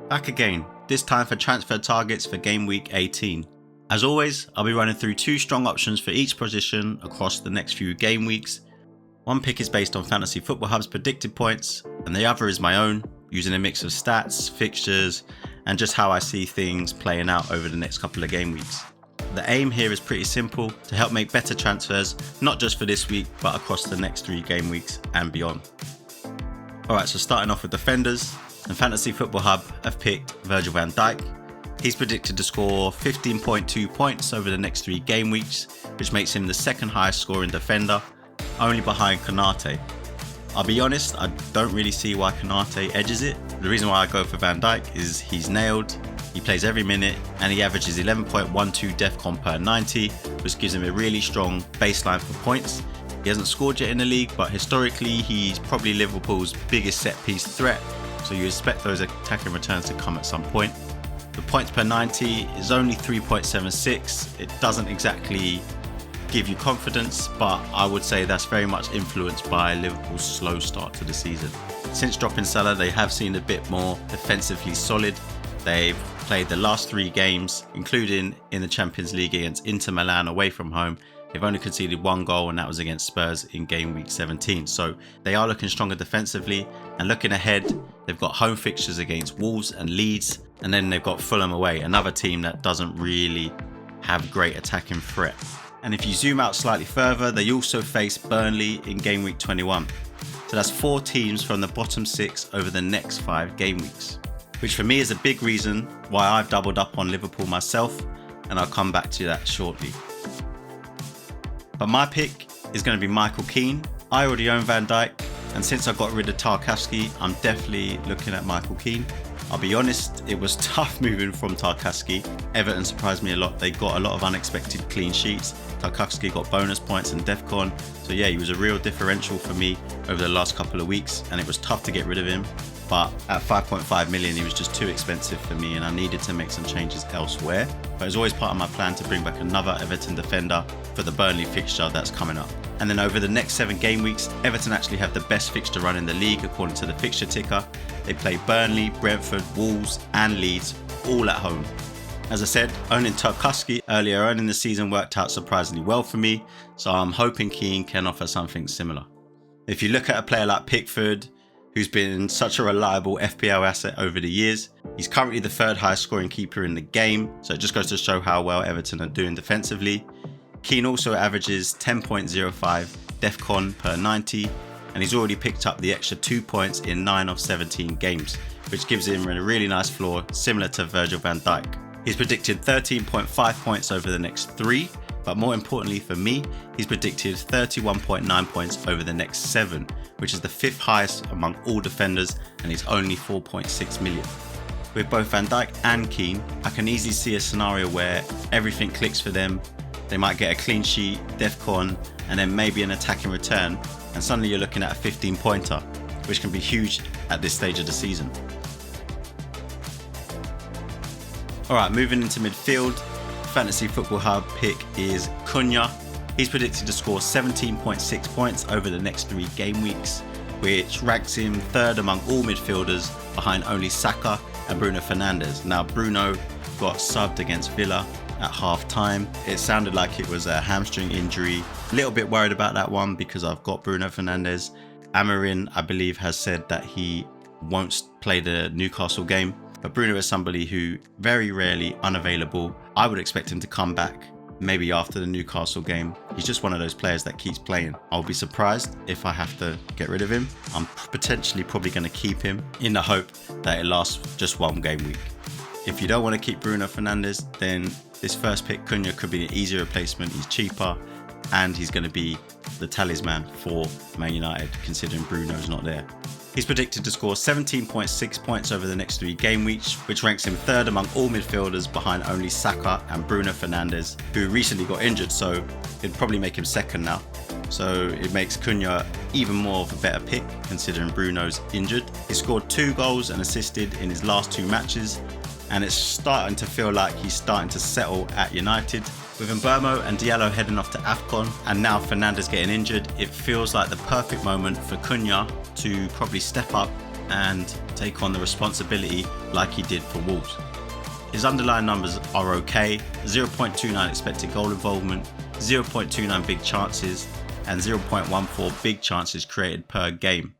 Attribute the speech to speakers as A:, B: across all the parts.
A: Back again, this time for transfer targets for game week 18. As always, I'll be running through 2 strong options for each position across the next few game weeks. One pick is based on Fantasy Football Hub's predicted points, and the other is my own, using a mix of stats, fixtures, and just how I see things playing out over the next couple of game weeks. The aim here is pretty simple, to help make better transfers, not just for this week, but across the next 3 game weeks and beyond. Alright, so starting off with defenders, and Fantasy Football Hub have picked Virgil van Dijk. He's predicted to score 15.2 points over the next 3 game weeks, which makes him the second highest scoring defender, only behind Konate. I'll be honest, I don't really see why Konate edges it. The reason why I go for Van Dijk is he's nailed, he plays every minute, and he averages 11.12 defcon per 90, which gives him a really strong baseline for points. He hasn't scored yet in the league, but historically he's probably Liverpool's biggest set piece threat, so you expect those attacking returns to come at some point. The points per 90 is only 3.76. It doesn't exactly give you confidence, but I would say that's very much influenced by Liverpool's slow start to the season. Since dropping Salah, they have seen a bit more defensively solid. They've played the last 3 games, including in the Champions League against Inter Milan away from home. They've only conceded 1 goal, and that was against Spurs in game week 17. So they are looking stronger defensively, and looking ahead, they've got home fixtures against Wolves and Leeds, and then they've got Fulham away, another team that doesn't really have great attacking threat. And if you zoom out slightly further, they also face Burnley in game week 21. So that's 4 teams from the bottom 6 over the next 5 game weeks, which for me is a big reason why I've doubled up on Liverpool myself, and I'll come back to that shortly. But my pick is going to be Michael Keane. I already own Van Dijk, and since I got rid of Tarkowski, I'm definitely looking at Michael Keane. I'll be honest, it was tough moving from Tarkowski. Everton surprised me a lot. They got a lot of unexpected clean sheets. Tarkowski got bonus points and defcon. So yeah, he was a real differential for me over the last couple of weeks, and it was tough to get rid of him. But at 5.5 million, he was just too expensive for me, and I needed to make some changes elsewhere. But it was always part of my plan to bring back another Everton defender for the Burnley fixture that's coming up. And then over the next 7 game weeks, Everton actually have the best fixture run in the league according to the fixture ticker. They play Burnley, Brentford, Wolves and Leeds, all at home. As I said, owning Tarkowski earlier on in the season worked out surprisingly well for me, so I'm hoping Keane can offer something similar. If you look at a player like Pickford, who's been such a reliable FPL asset over the years, he's currently the 3rd highest scoring keeper in the game, so it just goes to show how well Everton are doing defensively. Keane also averages 10.05 defcon per 90, and he's already picked up the extra 2 points in 9 of 17 games, which gives him a really nice floor, similar to Virgil van Dijk. He's predicted 13.5 points over the next 3, but more importantly for me, he's predicted 31.9 points over the next 7, which is the 5th highest among all defenders, and he's only 4.6 million. With both Van Dijk and Keane, I can easily see a scenario where everything clicks for them. They might get a clean sheet, defcon, and then maybe an attacking return, and suddenly you're looking at a 15-pointer, which can be huge at this stage of the season. Alright, moving into midfield, Fantasy Football Hub pick is Cunha. He's predicted to score 17.6 points over the next 3 game weeks, which ranks him 3rd among all midfielders, behind only Saka and Bruno Fernandes. Now Bruno got subbed against Villa at half time. It sounded like it was a hamstring injury. A little bit worried about that one because I've got Bruno Fernandes. Amarin, I believe, has said that he won't play the Newcastle game, but Bruno is somebody who very rarely unavailable. I would expect him to come back maybe after the Newcastle game. He's just one of those players that keeps playing. I'll be surprised if I have to get rid of him. I'm potentially probably going to keep him in the hope that it lasts just 1 game week. If you don't want to keep Bruno Fernandes, then this first pick, Cunha, could be an easy replacement. He's cheaper, and he's going to be the talisman for Man United, considering Bruno's not there. He's predicted to score 17.6 points over the next 3 game weeks, which ranks him 3rd among all midfielders, behind only Saka and Bruno Fernandes, who recently got injured, so it'd probably make him 2nd now. So it makes Cunha even more of a better pick, considering Bruno's injured. He scored 2 goals and assisted in his last 2 matches, and it's starting to feel like he's starting to settle at United. With Mbeumo and Diallo heading off to AFCON, and now Fernandes getting injured, it feels like the perfect moment for Cunha to probably step up and take on the responsibility like he did for Wolves. His underlying numbers are okay: 0.29 expected goal involvement, 0.29 big chances, and 0.14 big chances created per game.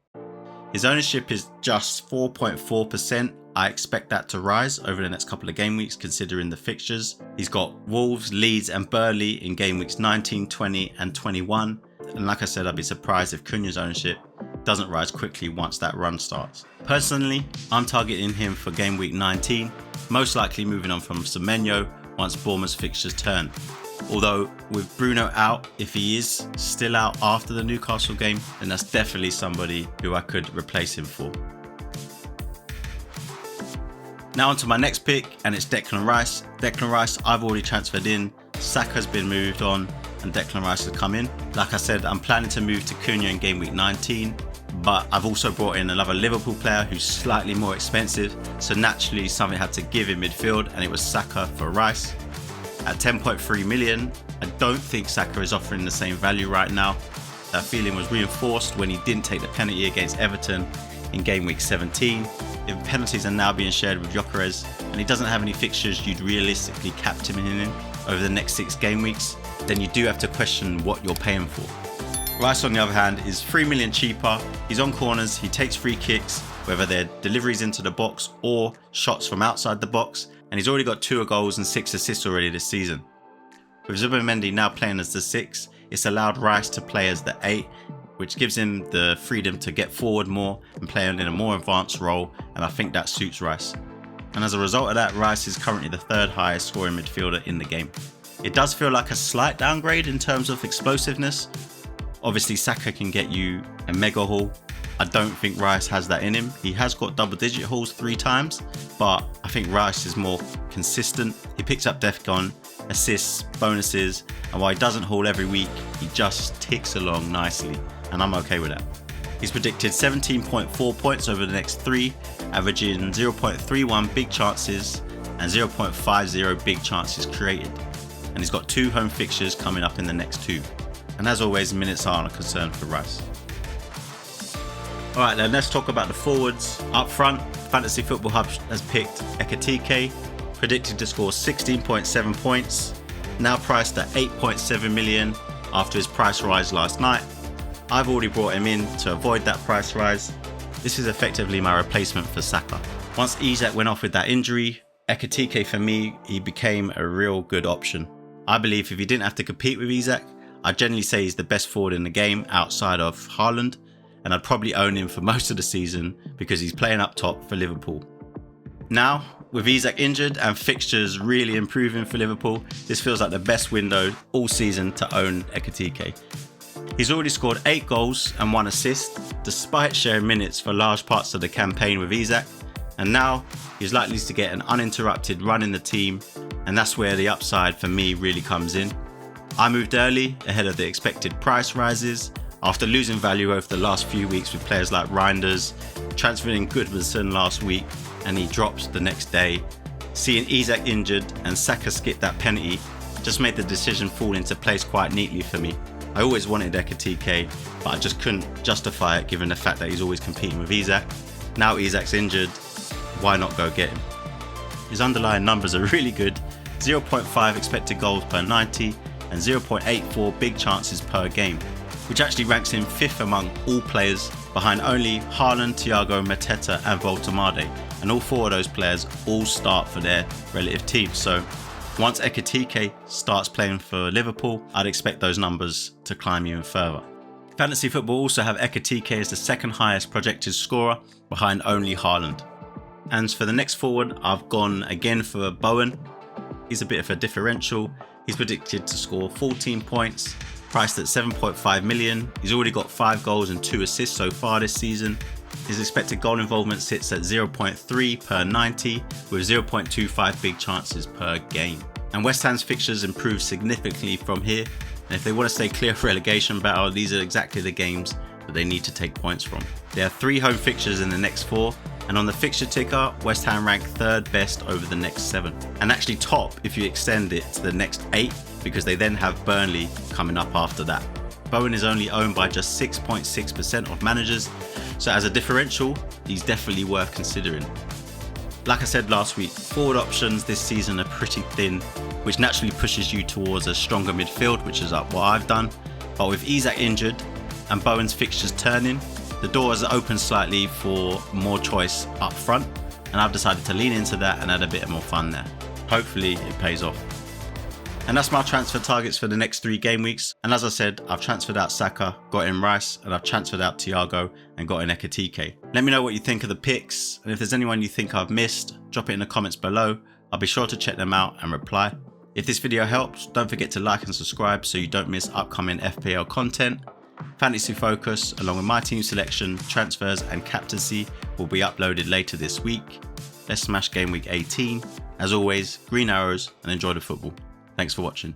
A: His ownership is just 4.4%. I expect that to rise over the next couple of game weeks considering the fixtures. He's got Wolves, Leeds and Burnley in game weeks 19, 20 and 21. And like I said, I'd be surprised if Cunha's ownership doesn't rise quickly once that run starts. Personally, I'm targeting him for game week 19, most likely moving on from Semenyo once Bournemouth's fixtures turn. Although with Bruno out, if he is still out after the Newcastle game, then that's definitely somebody who I could replace him for. Now on to my next pick, and it's Declan Rice. Declan Rice I've already transferred in, Saka's been moved on, and Declan Rice has come in. Like I said, I'm planning to move to Cunha in game week 19, but I've also brought in another Liverpool player who's slightly more expensive, so naturally something had to give in midfield, and it was Saka for Rice. At 10.3 million, I don't think Saka is offering the same value right now. That feeling was reinforced when he didn't take the penalty against Everton in game week 17. If penalties are now being shared with Gyökeres and he doesn't have any fixtures you'd realistically captain him in over the next 6 game weeks, then you do have to question what you're paying for. Rice on the other hand is 3 million cheaper. He's on corners, he takes free kicks, whether they're deliveries into the box or shots from outside the box, and he's already got 2 goals and 6 assists already this season. With Zubimendi now playing as the 6, it's allowed Rice to play as the 8, which gives him the freedom to get forward more and play in a more advanced role, and I think that suits Rice. And as a result of that, Rice is currently the 3rd highest scoring midfielder in the game. It does feel like a slight downgrade in terms of explosiveness. Obviously Saka can get you a mega haul. I don't think Rice has that in him. He has got double-digit hauls 3 times, but I think Rice is more consistent. He picks up DEFCON, assists, bonuses, and while he doesn't haul every week, he just ticks along nicely, and I'm okay with that. He's predicted 17.4 points over the next 3, averaging 0.31 big chances and 0.50 big chances created. And he's got 2 home fixtures coming up in the next 2. And as always, minutes aren't a concern for Rice. Alright then, let's talk about the forwards. Up front, Fantasy Football Hub has picked Ekitike, predicted to score 16.7 points, now priced at 8.7 million after his price rise last night. I've already brought him in to avoid that price rise. This is effectively my replacement for Saka. Once Isak went off with that injury, Ekitike for me, he became a real good option. I believe if he didn't have to compete with Isak, I'd generally say he's the best forward in the game outside of Haaland, and I'd probably own him for most of the season because he's playing up top for Liverpool. Now, with Isak injured and fixtures really improving for Liverpool, this feels like the best window all season to own Ekitike. He's already scored 8 goals and 1 assist, despite sharing minutes for large parts of the campaign with Isak, and now he's likely to get an uninterrupted run in the team, and that's where the upside for me really comes in. I moved early ahead of the expected price rises after losing value over the last few weeks with players like Reinders, transferring Goodmanson last week and he drops the next day. Seeing Isak injured and Saka skip that penalty just made the decision fall into place quite neatly for me. I always wanted Ekitike, but I just couldn't justify it given the fact that he's always competing with Isak. Now Isak's injured, why not go get him? His underlying numbers are really good: 0.5 expected goals per 90 and 0.84 big chances per game, which actually ranks him 5th among all players, behind only Haaland, Thiago, Mateta and Voltemade, and all 4 of those players all start for their relative teams. So once Ekitike starts playing for Liverpool, I'd expect those numbers to climb even further. Fantasy Football also have Ekitike as the 2nd highest projected scorer, behind only Haaland. And for the next forward, I've gone again for Bowen. He's a bit of a differential. He's predicted to score 14 points, priced at 7.5 million. He's already got 5 goals and 2 assists so far this season. His expected goal involvement sits at 0.3 per 90 with 0.25 big chances per game. And West Ham's fixtures improve significantly from here, and if they want to stay clear of relegation battle, these are exactly the games that they need to take points from. There are 3 home fixtures in the next 4, and on the fixture ticker, West Ham rank 3rd best over the next 7, and actually top if you extend it to the next 8, because they then have Burnley coming up after that. Bowen is only owned by just 6.6% of managers, so as a differential, he's definitely worth considering. Like I said last week, forward options this season are pretty thin, which naturally pushes you towards a stronger midfield, which is what I've done. But with Isak injured and Bowen's fixtures turning, the door has opened slightly for more choice up front, and I've decided to lean into that and add a bit more fun there. Hopefully it pays off. And that's my transfer targets for the next 3 game weeks. And as I said, I've transferred out Saka, got in Rice, and I've transferred out Thiago and got in Ekitike. Let me know what you think of the picks, and if there's anyone you think I've missed, drop it in the comments below. I'll be sure to check them out and reply. If this video helps, don't forget to like and subscribe so you don't miss upcoming FPL content. Fantasy Focus, along with my team selection, transfers and captaincy, will be uploaded later this week. Let's smash game week 18. As always, green arrows and enjoy the football. Thanks for watching.